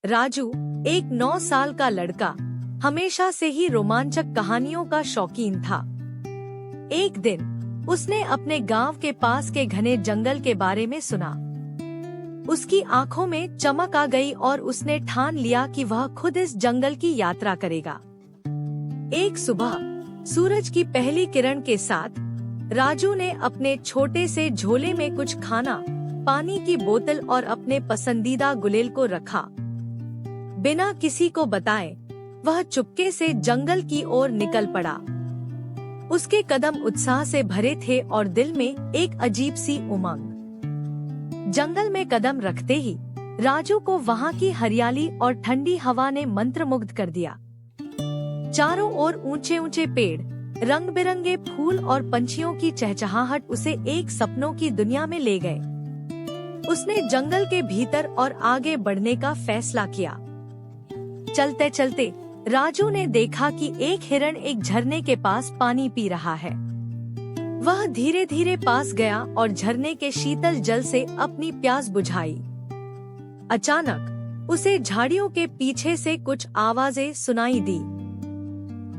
राजू, एक 9 साल का लड़का, हमेशा से ही रोमांचक कहानियों का शौकीन था। एक दिन उसने अपने गांव के पास के घने जंगल के बारे में सुना। उसकी आंखों में चमक आ गई और उसने ठान लिया कि वह खुद इस जंगल की यात्रा करेगा। एक सुबह सूरज की पहली किरण के साथ राजू ने अपने छोटे से झोले में कुछ खाना, पानी की बोतल और अपने पसंदीदा गुलेल को रखा। बिना किसी को बताए वह चुपके से जंगल की ओर निकल पड़ा। उसके कदम उत्साह से भरे थे और दिल में एक अजीब सी उमंग। जंगल में कदम रखते ही राजू को वहाँ की हरियाली और ठंडी हवा ने मंत्रमुग्ध कर दिया। चारों ओर ऊंचे ऊंचे पेड़, रंग बिरंगे फूल और पंछियों की चहचहाहट उसे एक सपनों की दुनिया में ले गए। उसने जंगल के भीतर और आगे बढ़ने का फैसला किया। चलते चलते राजू ने देखा कि एक हिरण एक झरने के पास पानी पी रहा है। वह धीरे धीरे पास गया और झरने के शीतल जल से अपनी प्यास बुझाई। अचानक उसे झाड़ियों के पीछे से कुछ आवाजें सुनाई दी।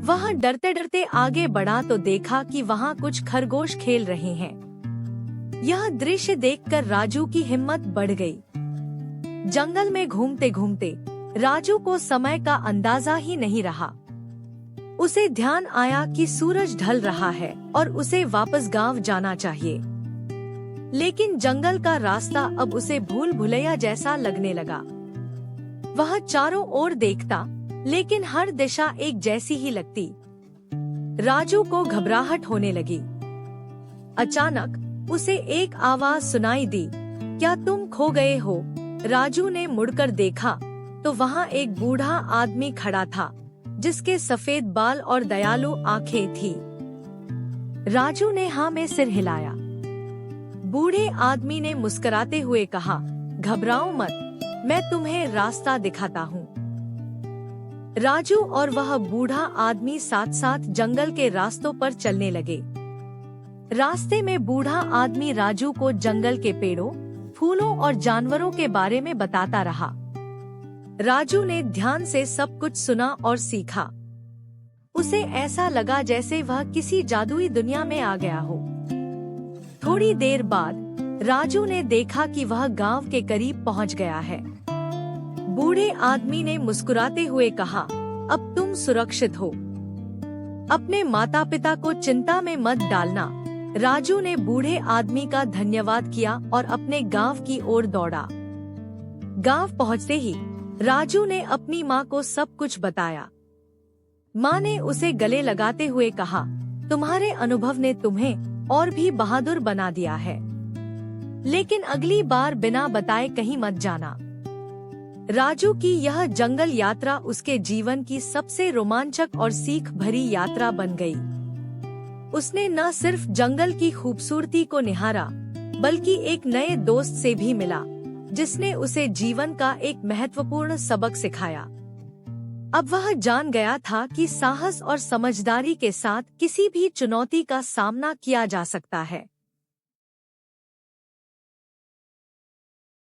वह डरते डरते आगे बढ़ा तो देखा कि वहाँ कुछ खरगोश खेल रहे हैं। यह दृश्य देखकर राजू की हिम्मत बढ़ गई। जंगल में घूमते घूमते राजू को समय का अंदाजा ही नहीं रहा। उसे ध्यान आया कि सूरज ढल रहा है और उसे वापस गांव जाना चाहिए। लेकिन जंगल का रास्ता अब उसे भूल भुलैया जैसा लगने लगा। वह चारों ओर देखता, लेकिन हर दिशा एक जैसी ही लगती। राजू को घबराहट होने लगी। अचानक उसे एक आवाज सुनाई दी, क्या तुम खो गए हो? राजू ने मुड़कर देखा तो वहाँ एक बूढ़ा आदमी खड़ा था, जिसके सफेद बाल और दयालु आंखें थी। राजू ने हाँ में सिर हिलाया। बूढ़े आदमी ने मुस्कुराते हुए कहा, घबराओ मत, मैं तुम्हें रास्ता दिखाता हूँ। राजू और वह बूढ़ा आदमी साथ साथ जंगल के रास्तों पर चलने लगे। रास्ते में बूढ़ा आदमी राजू को जंगल के पेड़ों, फूलों और जानवरों के बारे में बताता रहा। राजू ने ध्यान से सब कुछ सुना और सीखा। उसे ऐसा लगा जैसे वह किसी जादुई दुनिया में आ गया हो। थोड़ी देर बाद राजू ने देखा कि वह गांव के करीब पहुंच गया है। बूढ़े आदमी ने मुस्कुराते हुए कहा, अब तुम सुरक्षित हो। अपने माता पिता को चिंता में मत डालना। राजू ने बूढ़े आदमी का धन्यवाद किया और अपने गांव की ओर दौड़ा। गांव पहुंचते ही राजू ने अपनी माँ को सब कुछ बताया। माँ ने उसे गले लगाते हुए कहा, तुम्हारे अनुभव ने तुम्हें और भी बहादुर बना दिया है, लेकिन अगली बार बिना बताए कहीं मत जाना। राजू की यह जंगल यात्रा उसके जीवन की सबसे रोमांचक और सीख भरी यात्रा बन गई। उसने न सिर्फ जंगल की खूबसूरती को निहारा, बल्कि एक नए दोस्त से भी मिला, जिसने उसे जीवन का एक महत्वपूर्ण सबक सिखाया। अब वह जान गया था कि साहस और समझदारी के साथ किसी भी चुनौती का सामना किया जा सकता है।